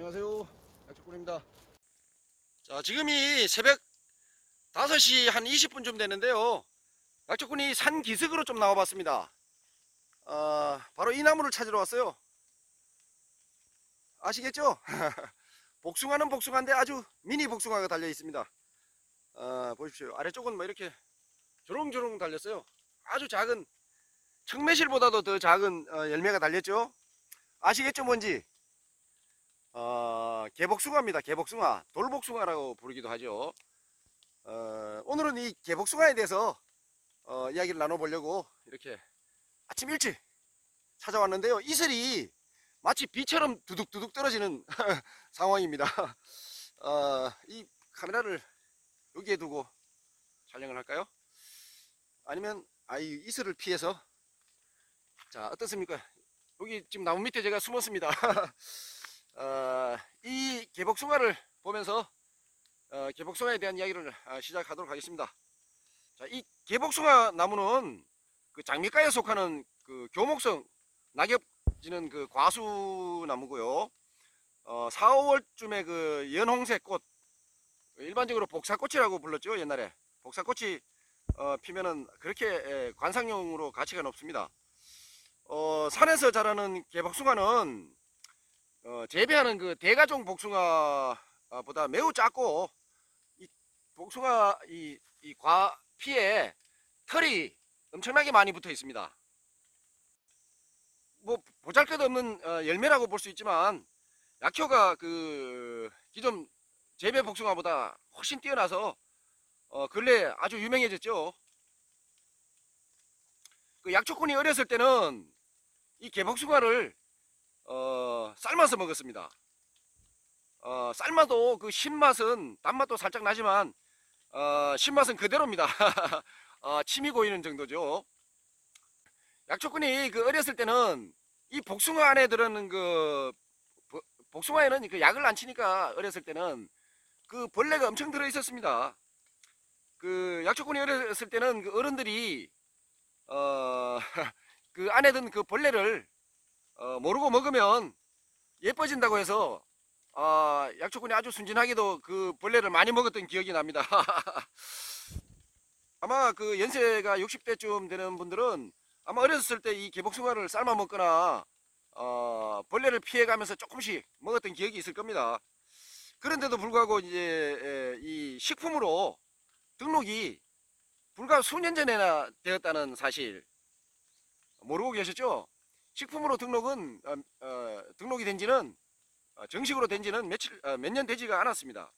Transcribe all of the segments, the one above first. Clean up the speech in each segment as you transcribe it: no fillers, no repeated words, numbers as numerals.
안녕하세요, 약초꾼입니다. 자, 지금이 새벽 5시 한 20분쯤 되는데요. 약초꾼이 산 기슭으로 좀 나와봤습니다. 바로 이 나무를 찾으러 왔어요. 아시겠죠? 복숭아는 복숭아인데 아주 미니 복숭아가 달려 있습니다. 보십시오. 아래쪽은 뭐 이렇게 조롱조롱 달렸어요. 아주 작은, 청매실보다도 더 작은 열매가 달렸죠. 아시겠죠, 뭔지? 개복숭아입니다. 개복숭아, 돌복숭아라고 부르기도 하죠. 오늘은 이 개복숭아에 대해서 이야기를 나눠보려고 이렇게 아침 일찍 찾아왔는데요. 이슬이 마치 비처럼 두둑두둑 떨어지는 상황입니다. 이 카메라를 여기에 두고 촬영을 할까요? 아니면 이 이슬을 피해서, 자, 어떻습니까? 여기 지금 나무 밑에 제가 숨었습니다. 이 개복숭아를 보면서 개복숭아에 대한 이야기를 시작하도록 하겠습니다. 자, 이 개복숭아 나무는 그 장미과에 속하는 그 교목성 낙엽 지는 그 과수 나무고요. 4, 5월쯤에 그 연홍색 꽃, 일반적으로 복사꽃이라고 불렀죠. 옛날에 복사꽃이 피면은 그렇게 관상용으로 가치가 높습니다. 산에서 자라는 개복숭아는 재배하는 그 대가종 복숭아보다 매우 작고, 이 복숭아 이 과피에 털이 엄청나게 많이 붙어 있습니다. 뭐 보잘것없는 열매라고 볼 수 있지만 약효가 그 기존 재배 복숭아보다 훨씬 뛰어나서 근래 아주 유명해졌죠. 그 약초꾼이 어렸을 때는 이 개복숭아를 삶아서 먹었습니다. 삶아도 그 신맛은, 단맛도 살짝 나지만 신맛은 그대로입니다. 침이 고이는 정도죠. 약초꾼이 그 어렸을 때는 이 복숭아 안에 들어있는 그 복숭아에는 그 약을 안 치니까 어렸을 때는 그 벌레가 엄청 들어 있었습니다. 그 약초꾼이 어렸을 때는 그 어른들이 그 안에 든 그 벌레를 모르고 먹으면 예뻐진다고 해서 약초꾼이 아주 순진하게도 그 벌레를 많이 먹었던 기억이 납니다. 아마 그 연세가 60대쯤 되는 분들은 아마 어렸을 때 이 개복숭아를 삶아 먹거나 벌레를 피해가면서 조금씩 먹었던 기억이 있을 겁니다. 그런데도 불구하고 이제 이 식품으로 등록이 불과 수년 전에나 되었다는 사실 모르고 계셨죠? 식품으로 등록은 등록이 된 지는, 정식으로 된 지는 몇 년 되지가 않았습니다.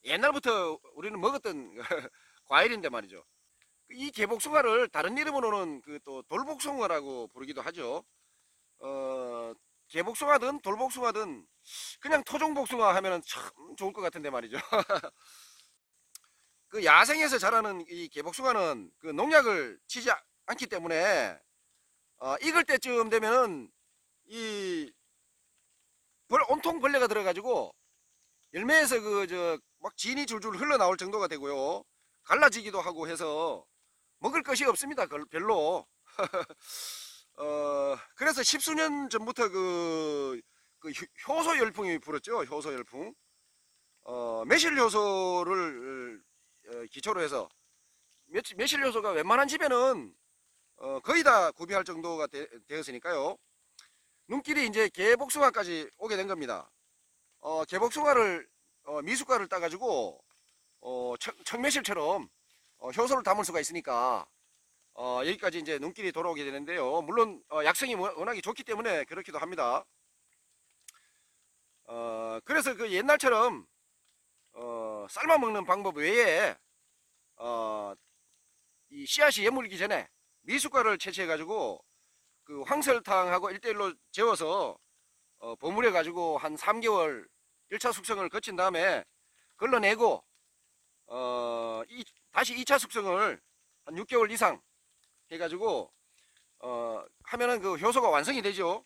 옛날부터 우리는 먹었던 과일인데 말이죠. 이 개복숭아를 다른 이름으로는 그 또 돌복숭아라고 부르기도 하죠. 개복숭아든 돌복숭아든 그냥 토종복숭아 하면 참 좋을 것 같은데 말이죠. 그 야생에서 자라는 이 개복숭아는 그 농약을 치지 않기 때문에 익을 때쯤 되면은 이 온통 벌레가 들어가지고 열매에서 그 막 진이 줄줄 흘러나올 정도가 되고요. 갈라지기도 하고 해서 먹을 것이 없습니다. 별로. 그래서 십수년 전부터 그 효소 열풍이 불었죠. 효소 열풍. 매실 효소를 기초로 해서, 매실 효소가 웬만한 집에는 거의 다 구비할 정도가 되었으니까요. 눈길이 이제 개복숭아까지 오게 된 겁니다. 개복숭아를 미숫가루를 따가지고 청매실처럼 효소를 담을 수가 있으니까 여기까지 이제 눈길이 돌아오게 되는데요. 물론 약성이 워낙에 좋기 때문에 그렇기도 합니다. 그래서 그 옛날처럼 삶아 먹는 방법 외에 이 씨앗이 여물기 전에 미숫가루를 채취해 가지고 그 황설탕하고 1대1로 재워서 버무려 가지고 한 3개월 1차 숙성을 거친 다음에 걸러내고 다시 2차 숙성을 한 6개월 이상 해가지고 하면은 그 효소가 완성이 되죠.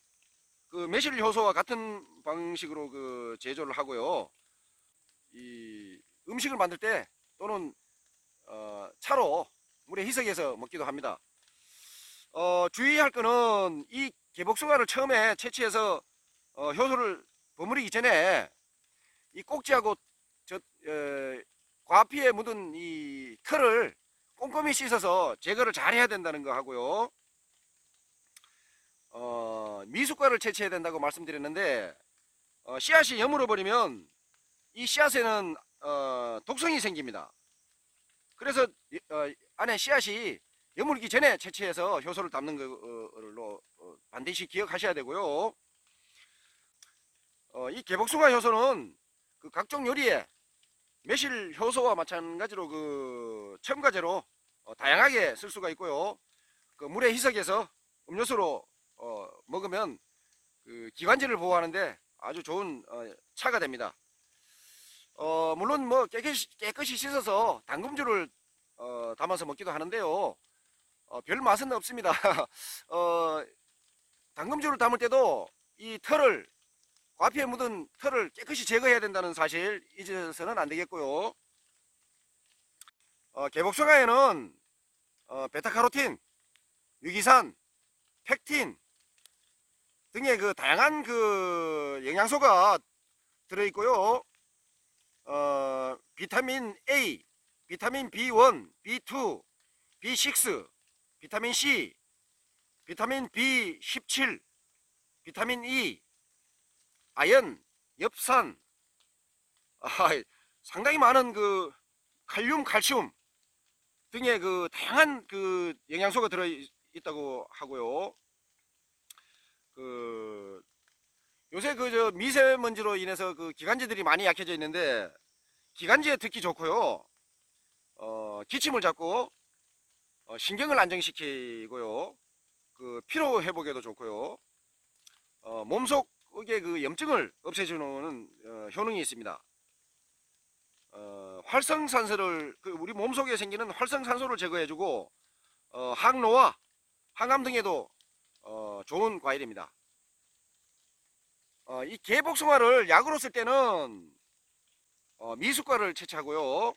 그 매실 효소와 같은 방식으로 그 제조를 하고요. 이 음식을 만들 때 또는 차로 물에 희석해서 먹기도 합니다. 주의할 거는 이 개복숭아를 처음에 채취해서 효소를 버무리기 전에 이 꼭지하고 과피에 묻은 이 털을 꼼꼼히 씻어서 제거를 잘 해야 된다는 거 하고요. 미숫가를 채취해야 된다고 말씀드렸는데, 씨앗이 여물어 버리면 이 씨앗에는 독성이 생깁니다. 그래서 안에 씨앗이 여물기 전에 채취해서 효소를 담는 걸로 반드시 기억하셔야 되고요. 이 개복숭아 효소는 그 각종 요리에 매실 효소와 마찬가지로 그 첨가제로 다양하게 쓸 수가 있고요. 그 물에 희석해서 음료수로 먹으면 그 기관지를 보호하는데 아주 좋은 차가 됩니다. 물론 뭐 깨끗이 씻어서 당금주를 담아서 먹기도 하는데요. 별 맛은 없습니다. 당금주를 담을 때도 이 털을, 과피에 묻은 털을 깨끗이 제거해야 된다는 사실 잊어서는 안 되겠고요. 개복숭아에는 베타카로틴, 유기산, 펙틴 등의 그 다양한 그 영양소가 들어있고요. 비타민 A, 비타민 B1, B2, B6, 비타민 C, 비타민 B17, 비타민 E, 아연, 엽산, 상당히 많은 그 칼륨, 칼슘 등의 그 다양한 그 영양소가 들어 있다고 하고요. 그 요새 그 미세먼지로 인해서 그 기관지들이 많이 약해져 있는데, 기관지에 특히 좋고요. 기침을 잡고 신경을 안정시키고요. 그 피로 회복에도 좋고요. 몸속의 그 염증을 없애주는 효능이 있습니다. 활성산소를 우리 몸속에 생기는 활성산소를 제거해주고 항노화, 항암 등에도 좋은 과일입니다. 이 개복숭아를 약으로 쓸 때는 미숫가를 채취하고요.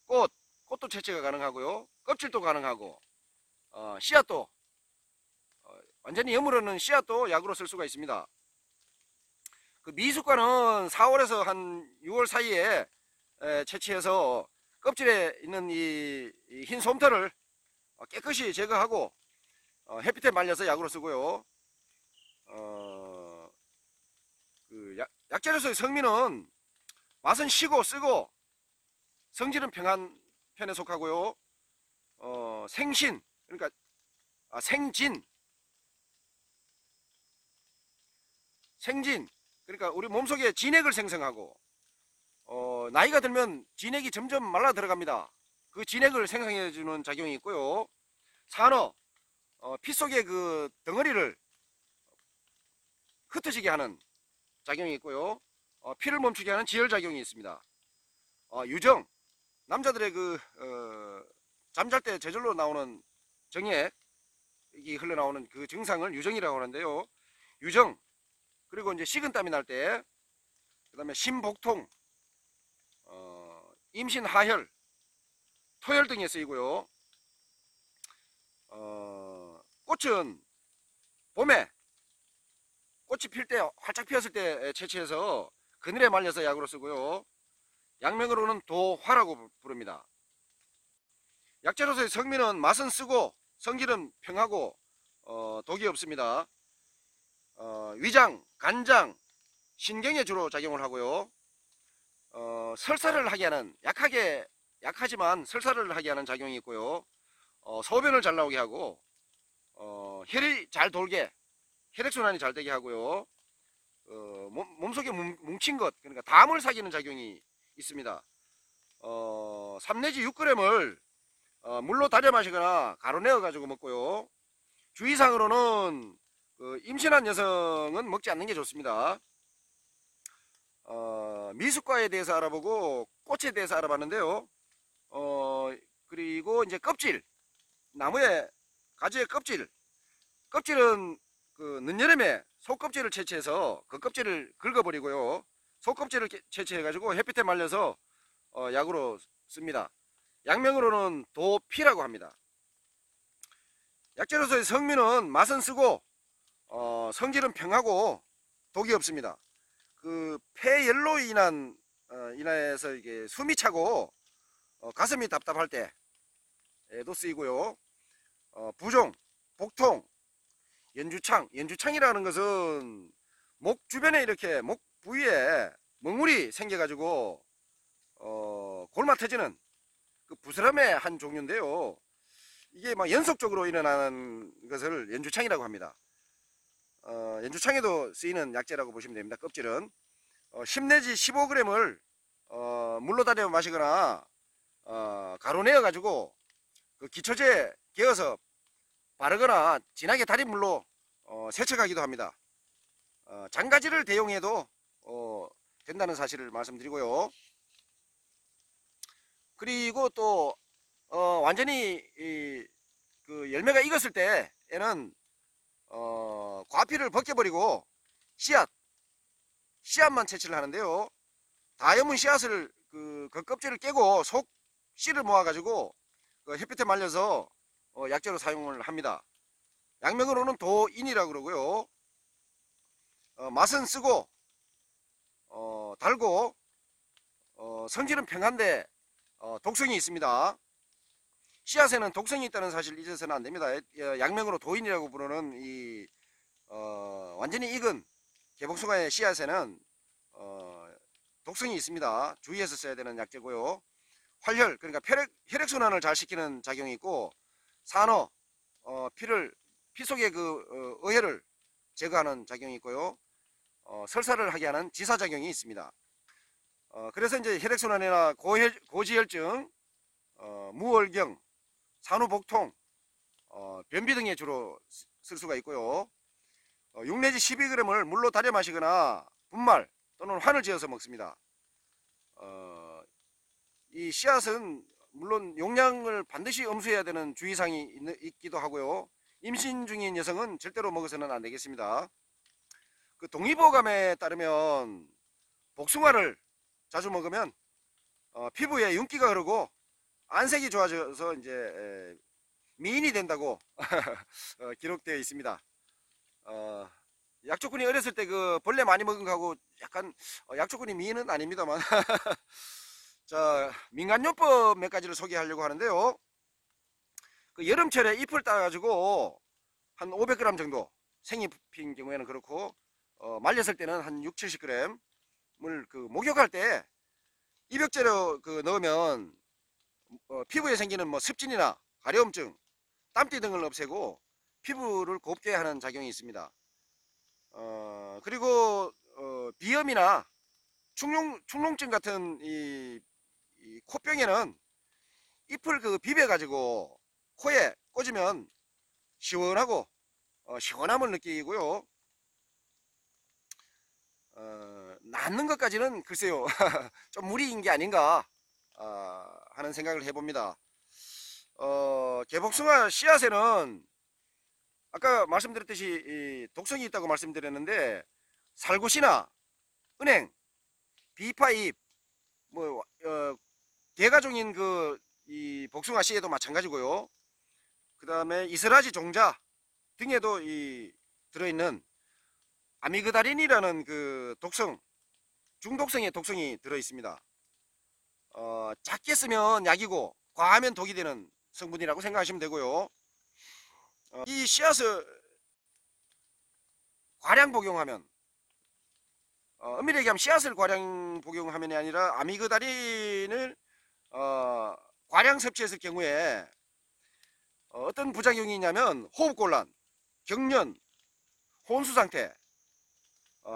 꽃도 채취가 가능하고요. 껍질도 가능하고 씨앗도 완전히 여물어는 씨앗도 약으로 쓸 수가 있습니다. 그 미숫가는 4월에서 한 6월 사이에 채취해서 껍질에 있는 이 흰 솜털을 깨끗이 제거하고 햇빛에 말려서 약으로 쓰고요. 그 약재로서의 성미는 맛은 시고 쓰고 성질은 평한 편에 속하고요. 생신, 그러니까 생진, 그러니까 우리 몸속에 진액을 생성하고 나이가 들면 진액이 점점 말라 들어갑니다. 그 진액을 생성해 주는 작용이 있고요. 산어, 피 속의 그 덩어리를 흩어지게 하는 작용이 있고요. 피를 멈추게 하는 지혈작용이 있습니다. 유정, 남자들의 그 잠잘 때 저절로 나오는 정액이 흘러나오는 그 증상을 유정이라고 하는데요. 유정, 그리고 이제 식은땀이 날 때, 그 다음에 심복통, 임신 하혈, 토혈 등에 쓰이고요. 꽃은 봄에 꽃이 필 때, 활짝 피었을 때 채취해서 그늘에 말려서 약으로 쓰고요. 약명으로는 도화라고 부릅니다. 약재로서의 성미는 맛은 쓰고 성질은 평하고 독이 없습니다. 위장, 간장, 신경에 주로 작용을 하고요. 설사를 하게 하는, 약하지만 설사를 하게 하는 작용이 있고요. 소변을 잘 나오게 하고 혈이 잘 돌게, 혈액순환이 잘 되게 하고요. 몸속에 뭉친 것, 그러니까 담을 사귀는 작용이 있습니다. 3 내지 6g을 물로 달여 마시거나 가루 내어 가지고 먹고요. 주의사항으로는 임신한 여성은 먹지 않는 게 좋습니다. 미숫가에 대해서 알아보고 꽃에 대해서 알아봤는데요. 그리고 이제 껍질, 나무의 가지의 껍질은 그 늦여름에 속껍질을 채취해서 그 껍질을 긁어버리고요. 속껍질을 채취해 가지고 햇빛에 말려서 약으로 씁니다. 약명으로는 도피라고 합니다. 약재로서의 성미는 맛은 쓰고 성질은 평하고 독이 없습니다. 그 폐열로 인해서 이게 숨이 차고 가슴이 답답할 때에도 쓰이고요. 부종, 복통, 연주창이라는 것은 목 주변에 이렇게 목 부위에 멍울이 생겨가지고 골마 터지는 그 부스럼의 한 종류인데요. 이게 막 연속적으로 일어나는 것을 연주창이라고 합니다. 연주창에도 쓰이는 약재라고 보시면 됩니다. 껍질은 10 내지 15g을 물로 달여 마시거나 가루 내어 가지고 그 기초제 개어서 바르거나 진하게 달인 물로 세척하기도 합니다. 장가지를 대용해도 된다는 사실을 말씀드리고요. 그리고 또 완전히 그 열매가 익었을 때에는 과피를 벗겨버리고 씨앗만 채취를 하는데요. 다염은 씨앗을 그 껍질을 깨고 속 씨를 모아가지고 그 햇빛에 말려서 약재로 사용을 합니다. 약명으로는 도인이라고 그러고요. 맛은 쓰고 달고 성질은 평한데 독성이 있습니다. 씨앗에는 독성이 있다는 사실을 잊어서는 안됩니다. 약명으로 도인이라고 부르는 이 완전히 익은 개복숭아의 씨앗에는 독성이 있습니다. 주의해서 써야 되는 약재고요. 활혈, 그러니까 혈액순환을 잘 시키는 작용이 있고, 산어, 피 속의 그 어혈을 제거하는 작용이 있고요. 설사를 하게 하는 지사작용이 있습니다. 그래서 이제 혈액순환이나 고지혈증, 무월경, 산후복통, 변비 등에 주로 쓸 수가 있고요. 6 내지 12g을 물로 달여 마시거나 분말 또는 환을 지어서 먹습니다. 이 씨앗은 물론 용량을 반드시 엄수해야 되는 주의사항이 있기도 하고요. 임신 중인 여성은 절대로 먹어서는 안 되겠습니다. 그 동의보감에 따르면 복숭아를 자주 먹으면 피부에 윤기가 흐르고 안색이 좋아져서 이제 미인이 된다고 기록되어 있습니다. 약초꾼이 어렸을 때 그 벌레 많이 먹은 거하고 약간 약초꾼이 미인은 아닙니다만 자, 민간요법 몇 가지를 소개하려고 하는데요. 그 여름철에 잎을 따가지고 한 500g 정도, 생잎인 경우에는 그렇고 말렸을 때는 한 6, 70g을 그 목욕할 때 입욕제로 그 넣으면 피부에 생기는 뭐 습진이나 가려움증, 땀띠 등을 없애고 피부를 곱게 하는 작용이 있습니다. 그리고 비염이나 축농증 같은 이 코병에는 잎을 그 비벼 가지고 코에 꽂으면 시원하고 시원함을 느끼고요. 낫는 것까지는 글쎄요 좀 무리인 게 아닌가 하는 생각을 해봅니다. 개복숭아 씨앗에는 아까 말씀드렸듯이 독성이 있다고 말씀드렸는데 살구씨나 은행, 비파잎, 뭐 개가종인 그 이 복숭아 씨에도 마찬가지고요. 그 다음에 이스라지 종자 등에도 이 들어있는 아미그다린이라는 그 독성, 중독성의 독성이 들어 있습니다. 작게 쓰면 약이고 과하면 독이 되는 성분이라고 생각하시면 되고요. 이 씨앗을 과량 복용하면 엄밀히 얘기하면 씨앗을 과량 복용하면이 아니라 아미그다린을 과량 섭취했을 경우에 어떤 부작용이 있냐면 호흡곤란, 경련, 혼수상태,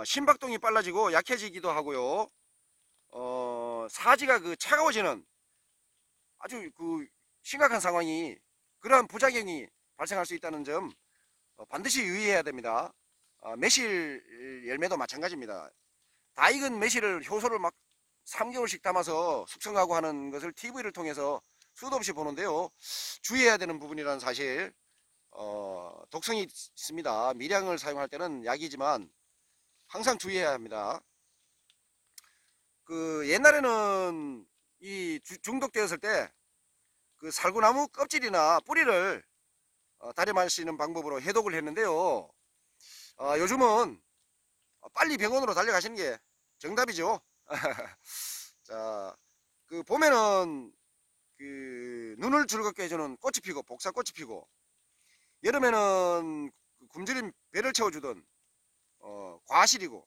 심박동이 빨라지고 약해지기도 하고요. 사지가 그 차가워지는 아주 그 심각한 상황이, 그러한 부작용이 발생할 수 있다는 점 반드시 유의해야 됩니다. 매실 열매도 마찬가지입니다. 다 익은 매실을 효소를 막 3개월씩 담아서 숙성하고 하는 것을 TV를 통해서 수도 없이 보는데요. 주의해야 되는 부분이라는 사실, 독성이 있습니다. 미량을 사용할 때는 약이지만 항상 주의해야 합니다. 그 옛날에는 이 중독되었을 때 그 살구나무 껍질이나 뿌리를 다림할 수 있는 방법으로 해독을 했는데요. 요즘은 빨리 병원으로 달려가시는 게 정답이죠. 자, 그 봄에는 그 눈을 즐겁게 해주는 꽃이 피고 복사꽃이 피고, 여름에는 굶주린 배를 채워주던 과실이고,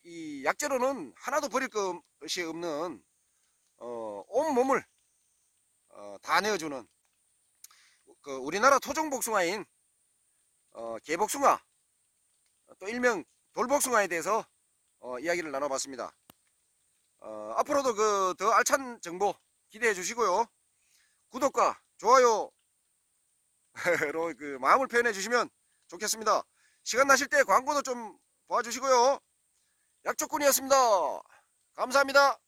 이 약재로는 하나도 버릴 것이 없는 온 몸을 다 내어주는 그 우리나라 토종복숭아인 개복숭아, 또 일명 돌복숭아에 대해서 이야기를 나눠봤습니다. 앞으로도 그 더 알찬 정보 기대해 주시고요. 구독과 좋아요로 그 마음을 표현해 주시면 좋겠습니다. 시간 나실 때 광고도 좀 봐주시고요. 약초꾼이었습니다. 감사합니다.